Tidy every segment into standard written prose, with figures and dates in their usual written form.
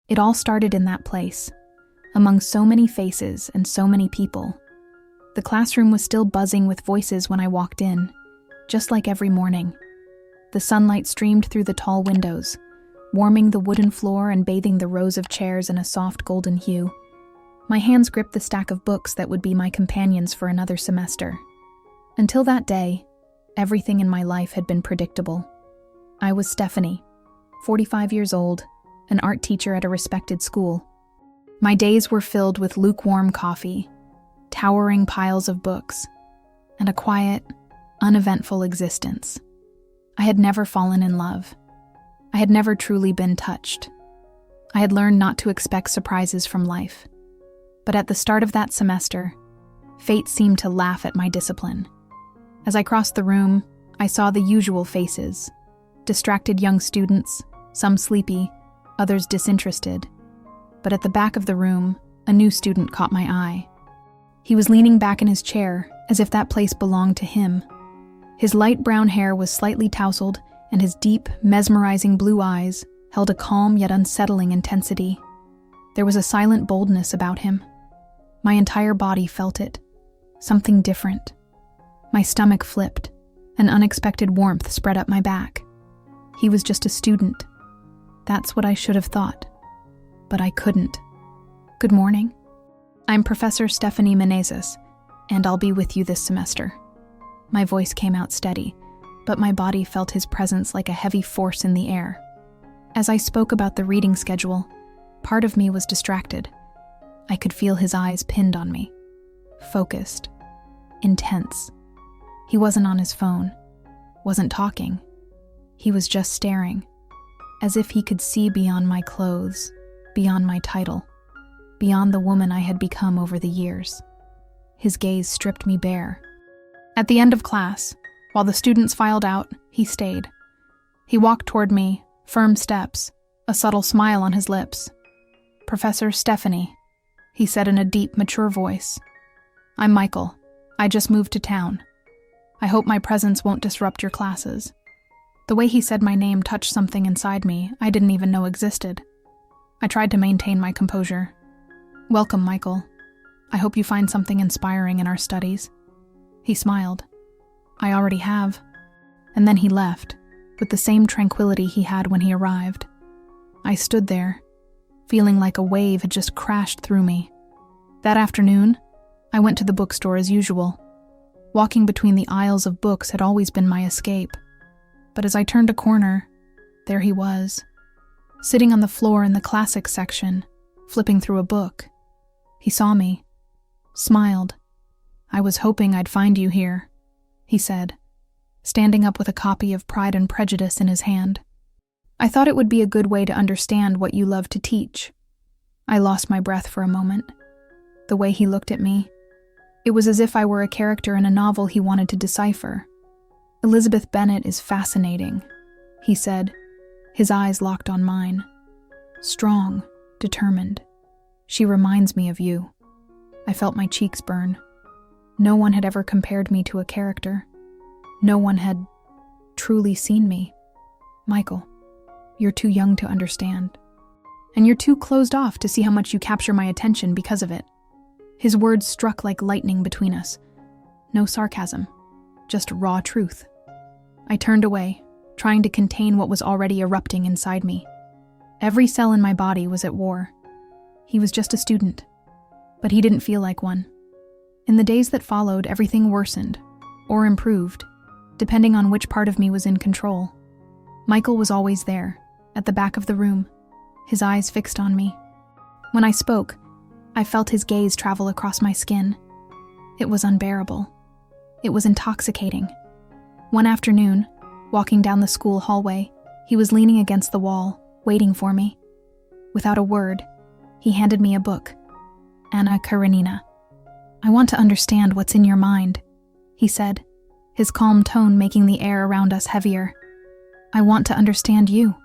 It all started in that place, among so many faces and so many people. The classroom was still buzzing with voices when I walked in, just like every morning. The sunlight streamed through the tall windows, warming the wooden floor and bathing the rows of chairs in a soft golden hue. My hands gripped the stack of books that would be my companions for another semester. Until that day, everything in my life had been predictable. I was Stephanie, 45 years old, an art teacher at a respected school. My days were filled with lukewarm coffee, towering piles of books, and a quiet, uneventful existence. I had never fallen in love. I had never truly been touched. I had learned not to expect surprises from life. But at the start of that semester, fate seemed to laugh at my discipline. As I crossed the room, I saw the usual faces: distracted young students, some sleepy, others disinterested. But at the back of the room, a new student caught my eye. He was leaning back in his chair, as if that place belonged to him. His light brown hair was slightly tousled, and his deep, mesmerizing blue eyes held a calm yet unsettling intensity. There was a silent boldness about him. My entire body felt it. Something different. My stomach flipped. An unexpected warmth spread up my back. He was just a student. That's what I should have thought. But I couldn't. Good morning. I'm Professor Stephanie Menezes, and I'll be with you this semester. My voice came out steady, but my body felt his presence like a heavy force in the air. As I spoke about the reading schedule, part of me was distracted. I could feel his eyes pinned on me. Focused. Intense. He wasn't on his phone. Wasn't talking. He was just staring. As if he could see beyond my clothes, beyond my title, beyond the woman I had become over the years. His gaze stripped me bare. At the end of class, while the students filed out, he stayed. He walked toward me, firm steps, a subtle smile on his lips. "Professor Stephanie," he said in a deep, mature voice. "I'm Michael. I just moved to town. I hope my presence won't disrupt your classes." The way he said my name touched something inside me I didn't even know existed. I tried to maintain my composure. "Welcome, Michael. I hope you find something inspiring in our studies." He smiled. "I already have." And then he left, with the same tranquility he had when he arrived. I stood there, feeling like a wave had just crashed through me. That afternoon, I went to the bookstore as usual. Walking between the aisles of books had always been my escape. But as I turned a corner, there he was, sitting on the floor in the classics section, flipping through a book. He saw me, smiled. "I was hoping I'd find you here," he said, standing up with a copy of Pride and Prejudice in his hand. "I thought it would be a good way to understand what you love to teach." I lost my breath for a moment. The way he looked at me, it was as if I were a character in a novel he wanted to decipher. "Elizabeth Bennet is fascinating," he said, his eyes locked on mine. "Strong, determined. She reminds me of you." I felt my cheeks burn. No one had ever compared me to a character. No one had truly seen me. "Michael, you're too young to understand. And you're too closed off to see how much you capture my attention because of it." His words struck like lightning between us. No sarcasm, just raw truth. I turned away, trying to contain what was already erupting inside me. Every cell in my body was at war. He was just a student, but he didn't feel like one. In the days that followed, everything worsened, or improved, depending on which part of me was in control. Michael was always there, at the back of the room, his eyes fixed on me. When I spoke, I felt his gaze travel across my skin. It was unbearable. It was intoxicating. One afternoon, walking down the school hallway, he was leaning against the wall, waiting for me. Without a word, he handed me a book, Anna Karenina. "I want to understand what's in your mind," he said, his calm tone making the air around us heavier. "I want to understand you.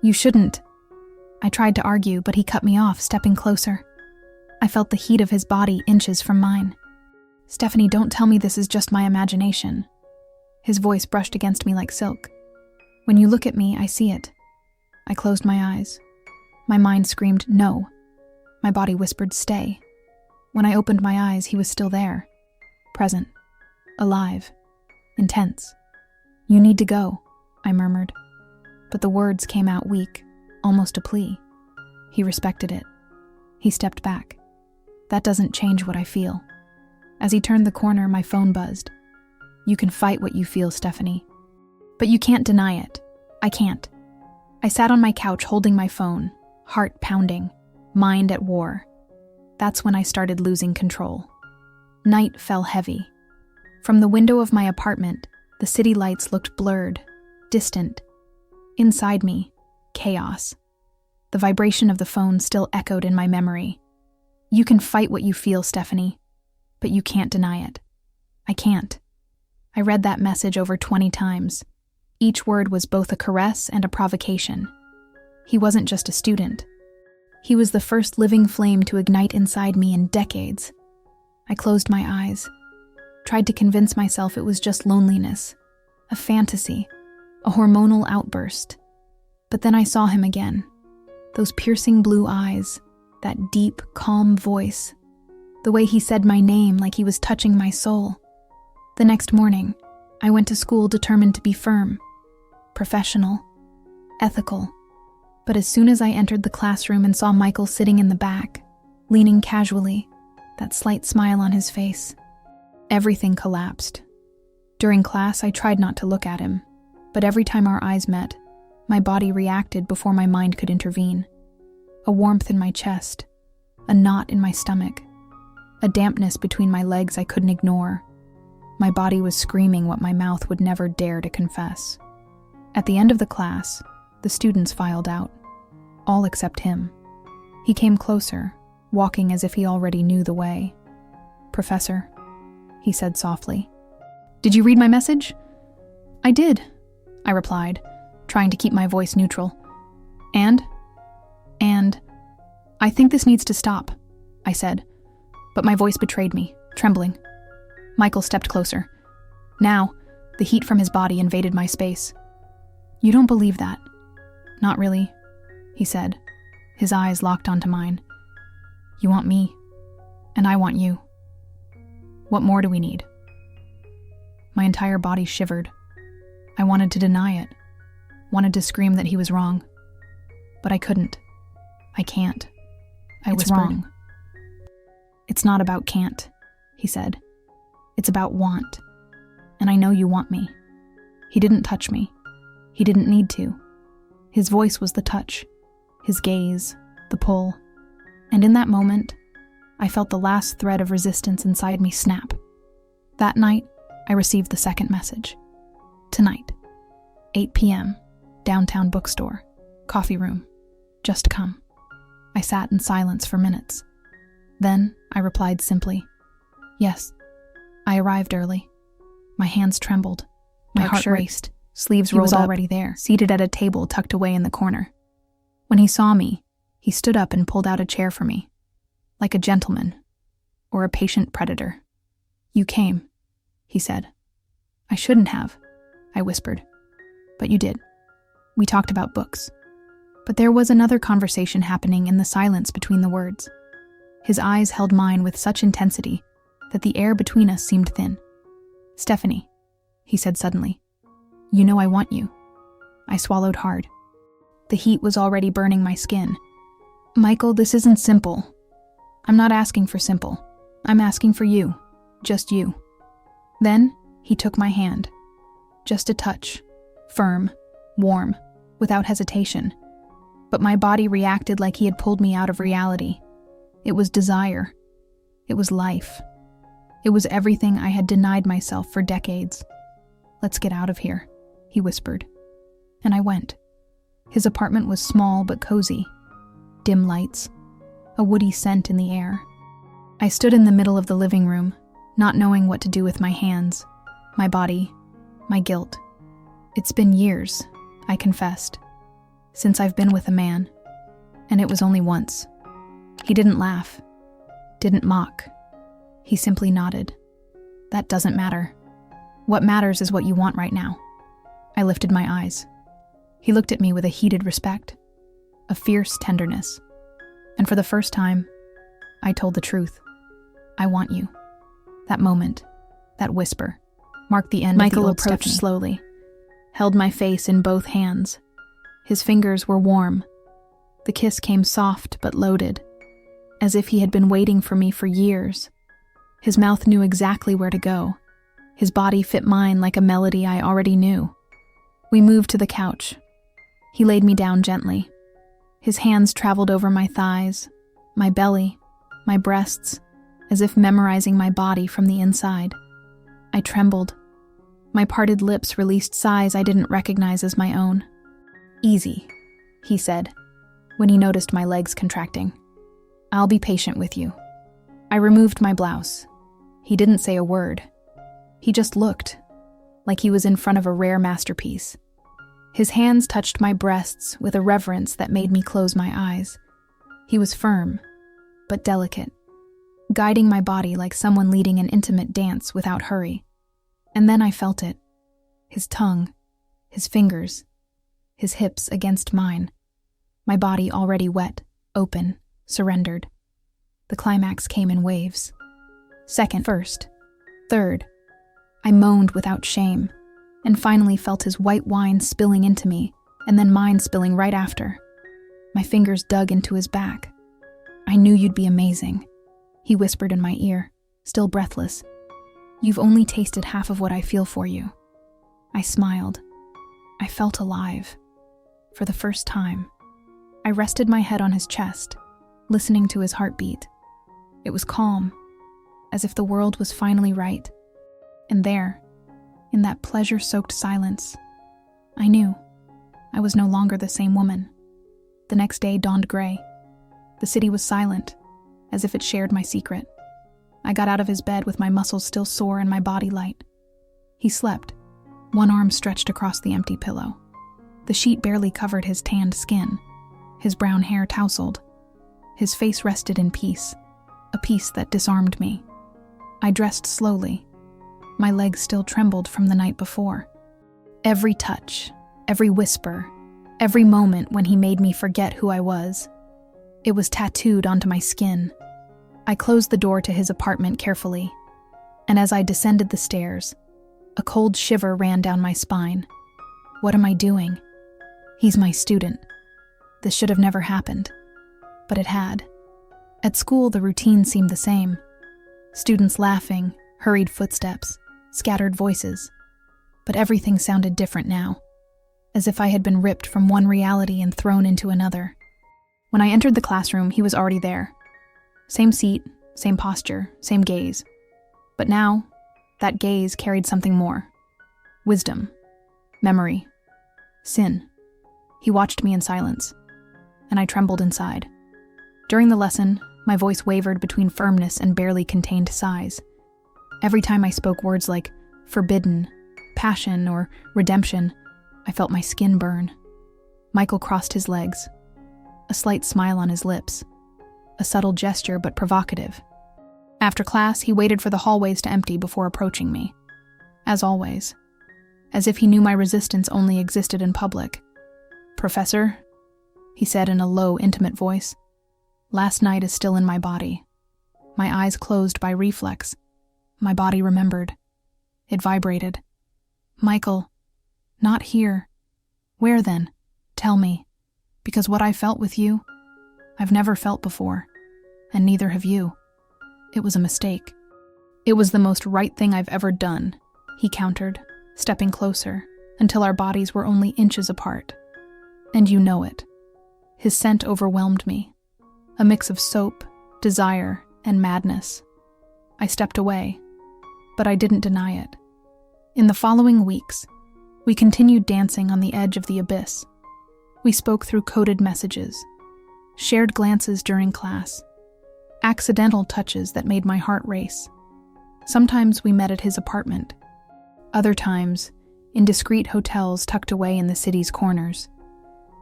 You shouldn't." I tried to argue, but he cut me off, stepping closer. I felt the heat of his body inches from mine. "Stephanie, don't tell me this is just my imagination." His voice brushed against me like silk. "When you look at me, I see it." I closed my eyes. My mind screamed, no. My body whispered, stay. When I opened my eyes, he was still there. Present. Alive. Intense. You need to go, I murmured. But the words came out weak, almost a plea. He respected it. He stepped back. That doesn't change what I feel. As he turned the corner, my phone buzzed. You can fight what you feel, Stephanie. But you can't deny it. I can't. I sat on my couch holding my phone, heart pounding, mind at war. That's when I started losing control. Night fell heavy. From the window of my apartment, the city lights looked blurred, distant. Inside me, chaos. The vibration of the phone still echoed in my memory. You can fight what you feel, Stephanie, but you can't deny it. I can't. I read that message over 20 times. Each word was both a caress and a provocation. He wasn't just a student. He was the first living flame to ignite inside me in decades. I closed my eyes, tried to convince myself it was just loneliness, a fantasy, a hormonal outburst. But then I saw him again. Those piercing blue eyes, that deep, calm voice, the way he said my name like he was touching my soul. The next morning, I went to school determined to be firm, professional, ethical. But as soon as I entered the classroom and saw Michael sitting in the back, leaning casually, that slight smile on his face, everything collapsed. During class, I tried not to look at him, but every time our eyes met, my body reacted before my mind could intervene. A warmth in my chest, a knot in my stomach, a dampness between my legs I couldn't ignore. My body was screaming what my mouth would never dare to confess. At the end of the class, the students filed out, all except him. He came closer, walking as if he already knew the way. "Professor," he said softly. "Did you read my message?" "I did," I replied, trying to keep my voice neutral. And, "I think this needs to stop," I said, but my voice betrayed me, trembling. Michael stepped closer. Now, the heat from his body invaded my space. "You don't believe that?" "Not really," he said, his eyes locked onto mine. "You want me, and I want you. What more do we need?" My entire body shivered. I wanted to deny it, wanted to scream that he was wrong. But I couldn't. I can't. I whispered. "It's wrong." "It's not about can't," he said. "It's about want. And I know you want me." He didn't touch me. He didn't need to. His voice was the touch, his gaze, the pull. And in that moment, I felt the last thread of resistance inside me snap. That night, I received the second message. Tonight, 8 p.m., downtown bookstore, coffee room, just come. I sat in silence for minutes. Then I replied simply, "Yes." I arrived early. My hands trembled. My heart raced. Sleeves rolled up. He was already there, seated at a table tucked away in the corner. When he saw me, he stood up and pulled out a chair for me, like a gentleman or a patient predator. "You came," he said. "I shouldn't have," I whispered. "But you did. We talked about books." But there was another conversation happening in the silence between the words. His eyes held mine with such intensity that the air between us seemed thin. "Stephanie," he said suddenly, "you know I want you." I swallowed hard. The heat was already burning my skin. "Michael, this isn't simple. I'm not asking for simple. I'm asking for you. Just you." Then he took my hand. Just a touch. Firm, warm, without hesitation. But my body reacted like he had pulled me out of reality. It was desire. It was life. It was everything I had denied myself for decades. "Let's get out of here," he whispered. And I went. His apartment was small but cozy. Dim lights, a woody scent in the air. I stood in the middle of the living room, not knowing what to do with my hands, my body, my guilt. "It's been years," I confessed, "since I've been with a man. And it was only once." He didn't laugh, didn't mock. He simply nodded. "That doesn't matter. What matters is what you want right now." I lifted my eyes. He looked at me with a heated respect. a fierce tenderness. And for the first time, I told the truth. I want you. That moment, that whisper, marked the end of the old Stephanie. Michael approached slowly, held my face in both hands. His fingers were warm. The kiss came soft but loaded, as if he had been waiting for me for years. His mouth knew exactly where to go. His body fit mine like a melody I already knew. We moved to the couch. He laid me down gently. His hands traveled over my thighs, my belly, my breasts, as if memorizing my body from the inside. I trembled. My parted lips released sighs I didn't recognize as my own. "Easy," he said, when he noticed my legs contracting. "I'll be patient with you." I removed my blouse. He didn't say a word. He just looked, like he was in front of a rare masterpiece. His hands touched my breasts with a reverence that made me close my eyes. He was firm, but delicate, guiding my body like someone leading an intimate dance without hurry. And then I felt it. His tongue, his fingers, his hips against mine. My body already wet, open, surrendered. The climax came in waves. Second, first, third. I moaned without shame, and finally felt his white wine spilling into me, and then mine spilling right after. My fingers dug into his back. "I knew you'd be amazing," he whispered in my ear, still breathless. "You've only tasted half of what I feel for you." I smiled. I felt alive. For the first time, I rested my head on his chest, listening to his heartbeat. It was calm, as if the world was finally right. And there, in that pleasure-soaked silence, I knew I was no longer the same woman. The next day dawned gray. The city was silent, as if it shared my secret. I got out of his bed with my muscles still sore and my body light. He slept, one arm stretched across the empty pillow. The sheet barely covered his tanned skin, his brown hair tousled. His face rested in peace, a peace that disarmed me. I dressed slowly. My legs still trembled from the night before. Every touch, every whisper, every moment when he made me forget who I was. It was tattooed onto my skin. I closed the door to his apartment carefully, and as I descended the stairs, a cold shiver ran down my spine. What am I doing? He's my student. This should have never happened, but it had. At school, the routine seemed the same. Students laughing, hurried footsteps, scattered voices. But everything sounded different now, as if I had been ripped from one reality and thrown into another. When I entered the classroom, he was already there. Same seat, same posture, same gaze. But now, that gaze carried something more. Wisdom, memory, sin. He watched me in silence, and I trembled inside. During the lesson, my voice wavered between firmness and barely contained sighs. Every time I spoke words like forbidden, passion, or redemption, I felt my skin burn. Michael crossed his legs, a slight smile on his lips, a subtle gesture but provocative. After class, he waited for the hallways to empty before approaching me. As always, as if he knew my resistance only existed in public. "Professor," he said in a low, intimate voice, "last night is still in my body." My eyes closed by reflex. My body remembered. It vibrated. "Michael, not here. Where then? Tell me. Because what I felt with you, I've never felt before, and neither have you. It was a mistake." "It was the most right thing I've ever done," he countered, stepping closer, until our bodies were only inches apart. "And you know it." His scent overwhelmed me, a mix of soap, desire, and madness. I stepped away, but I didn't deny it. In the following weeks, we continued dancing on the edge of the abyss. We spoke through coded messages, shared glances during class, accidental touches that made my heart race. Sometimes we met at his apartment, other times in discreet hotels tucked away in the city's corners.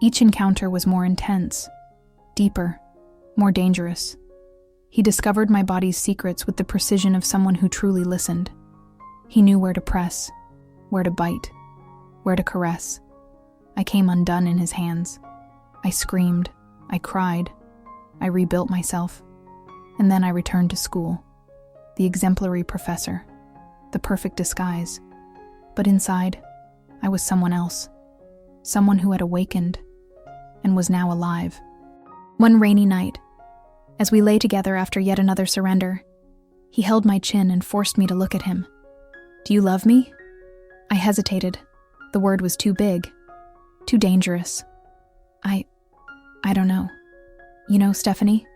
Each encounter was more intense, deeper, more dangerous. He discovered my body's secrets with the precision of someone who truly listened. He knew where to press, where to bite, where to caress. I came undone in his hands. I screamed. I cried. I rebuilt myself. And then I returned to school. The exemplary professor. The perfect disguise. But inside, I was someone else. Someone who had awakened and was now alive. One rainy night, as we lay together after yet another surrender, he held my chin and forced me to look at him. "Do you love me?" I hesitated. The word was too big, too dangerous. I don't know. You know, Stephanie?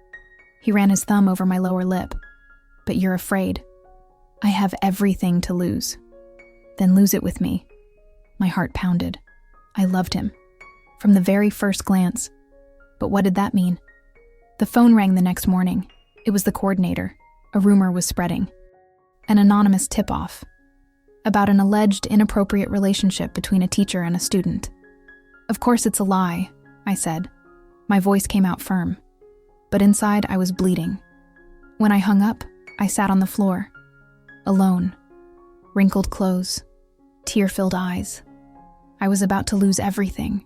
He ran his thumb over my lower lip. But you're afraid. I have everything to lose. Then lose it with me. My heart pounded. I loved him. From the very first glance. But what did that mean? The phone rang the next morning. It was the coordinator. A rumor was spreading. An anonymous tip-off. About an alleged inappropriate relationship between a teacher and a student. "Of course it's a lie," I said. My voice came out firm. But inside I was bleeding. When I hung up, I sat on the floor. Alone. Wrinkled clothes. Tear-filled eyes. I was about to lose everything.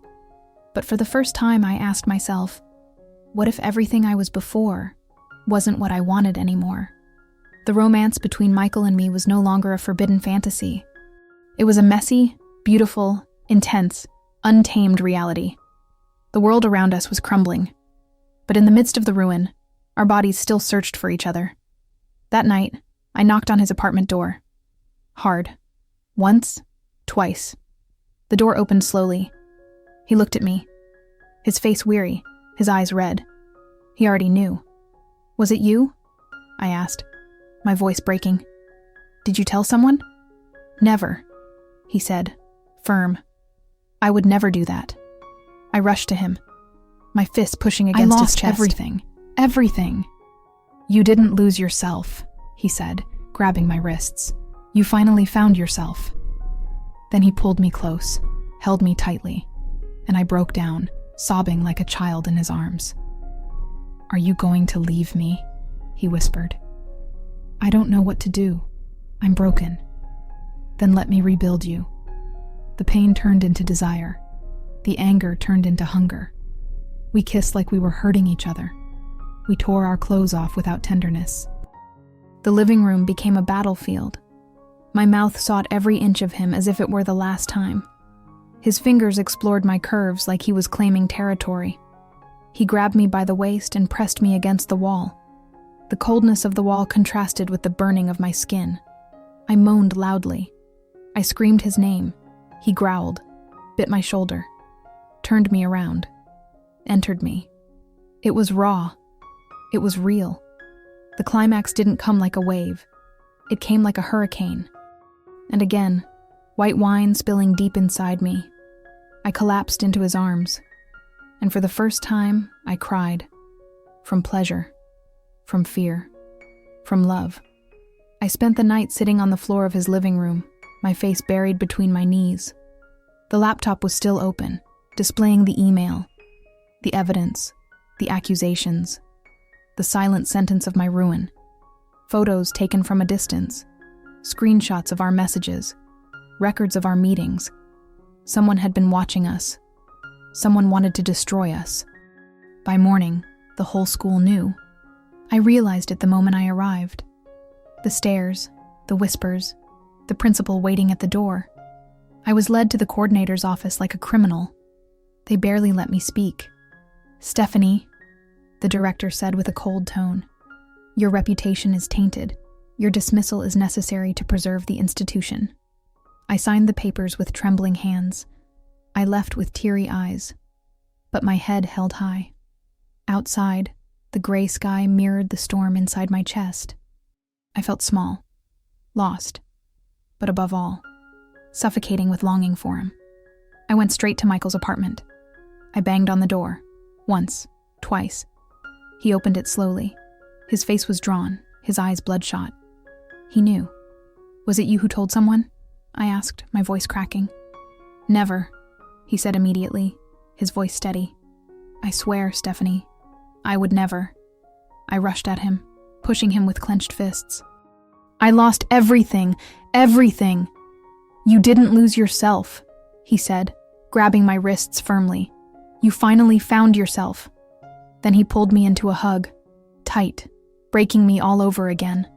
But for the first time I asked myself, what if everything I was before wasn't what I wanted anymore? The romance between Michael and me was no longer a forbidden fantasy. It was a messy, beautiful, intense, untamed reality. The world around us was crumbling. But in the midst of the ruin, our bodies still searched for each other. That night, I knocked on his apartment door. Hard. Once, twice. The door opened slowly. He looked at me. His face weary, his eyes red. He already knew. "Was it you?" I asked, my voice breaking. "Did you tell someone?" "Never," he said, firm. "I would never do that." I rushed to him, my fist pushing against his chest. "I lost everything. "You didn't lose yourself," he said, grabbing my wrists. "You finally found yourself." Then he pulled me close, held me tightly, and I broke down, sobbing like a child in his arms. "Are you going to leave me?" he whispered. "I don't know what to do. I'm broken." "Then let me rebuild you." The pain turned into desire. The anger turned into hunger. We kissed like we were hurting each other. We tore our clothes off without tenderness. The living room became a battlefield. My mouth sought every inch of him as if it were the last time. His fingers explored my curves like he was claiming territory. He grabbed me by the waist and pressed me against the wall. The coldness of the wall contrasted with the burning of my skin. I moaned loudly. I screamed his name. He growled, bit my shoulder, turned me around, entered me. It was raw. It was real. The climax didn't come like a wave. It came like a hurricane. And again, white wine spilling deep inside me. I collapsed into his arms. And for the first time, I cried. From pleasure. From fear. From love. I spent the night sitting on the floor of his living room, my face buried between my knees. The laptop was still open, displaying the email, the evidence, the accusations, the silent sentence of my ruin, photos taken from a distance, screenshots of our messages, records of our meetings. Someone had been watching us. Someone wanted to destroy us. By morning, the whole school knew. I realized it the moment I arrived. The stares, the whispers, the principal waiting at the door. I was led to the coordinator's office like a criminal. They barely let me speak. "Stephanie," the director said with a cold tone, "your reputation is tainted. Your dismissal is necessary to preserve the institution." I signed the papers with trembling hands. I left with teary eyes, but my head held high. Outside, the gray sky mirrored the storm inside my chest. I felt small, lost, but above all, suffocating with longing for him. I went straight to Michael's apartment. I banged on the door, once, twice. He opened it slowly. His face was drawn, his eyes bloodshot. He knew. "Was it you who told someone?" I asked, my voice cracking. "Never," he said immediately, his voice steady. "I swear, Stephanie, I would never." I rushed at him, pushing him with clenched fists. "I lost everything, everything." "You didn't lose yourself," he said, grabbing my wrists firmly. You finally found yourself." Then he pulled me into a hug, tight, breaking me all over again.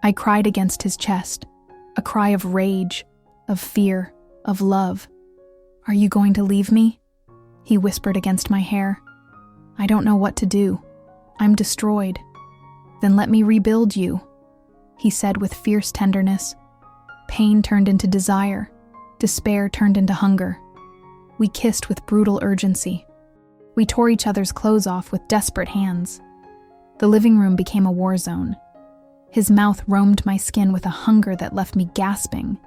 I cried against his chest, a cry of rage, of fear, of love. "Are you going to leave me?" He whispered against my hair. "I don't know what to do. I'm destroyed." "Then let me rebuild you," he said with fierce tenderness. Pain turned into desire. Despair turned into hunger. We kissed with brutal urgency. We tore each other's clothes off with desperate hands. The living room became a war zone. His mouth roamed my skin with a hunger that left me gasping.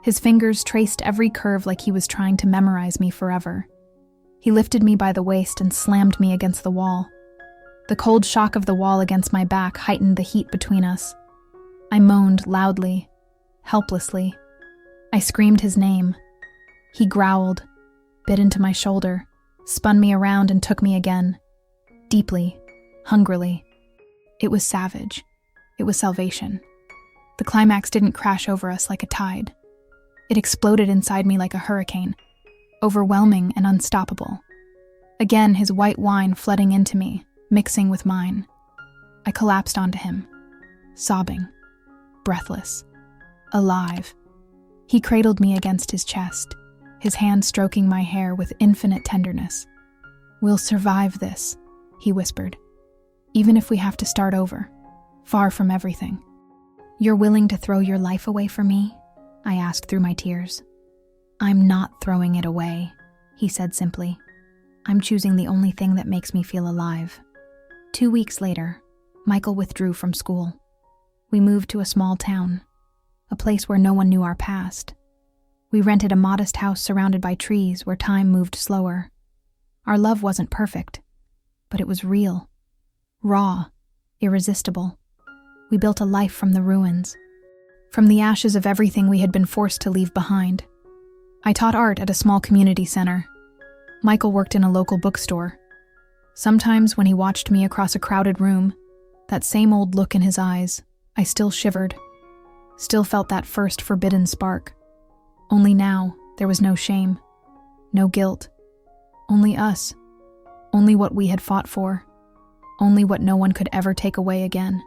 His fingers traced every curve like he was trying to memorize me forever. He lifted me by the waist and slammed me against the wall. The cold shock of the wall against my back heightened the heat between us. I moaned loudly, helplessly. I screamed his name. He growled, bit into my shoulder, spun me around and took me again. Deeply, hungrily. It was savage. It was salvation. The climax didn't crash over us like a tide. It exploded inside me like a hurricane, overwhelming and unstoppable. Again, his white wine flooding into me, mixing with mine. I collapsed onto him, sobbing, breathless, alive. He cradled me against his chest, his hand stroking my hair with infinite tenderness. "We'll survive this," he whispered, "even if we have to start over, far from everything." "You're willing to throw your life away for me?" I asked through my tears. "I'm not throwing it away," he said simply. "I'm choosing the only thing that makes me feel alive." 2 weeks later, Michael withdrew from school. We moved to a small town, a place where no one knew our past. We rented a modest house surrounded by trees where time moved slower. Our love wasn't perfect, but it was real, raw, irresistible. We built a life from the ruins, from the ashes of everything we had been forced to leave behind. I taught art at a small community center. Michael worked in a local bookstore. Sometimes when he watched me across a crowded room, that same old look in his eyes, I still shivered, still felt that first forbidden spark. Only now, there was no shame, no guilt, only us, only what we had fought for, only what no one could ever take away again.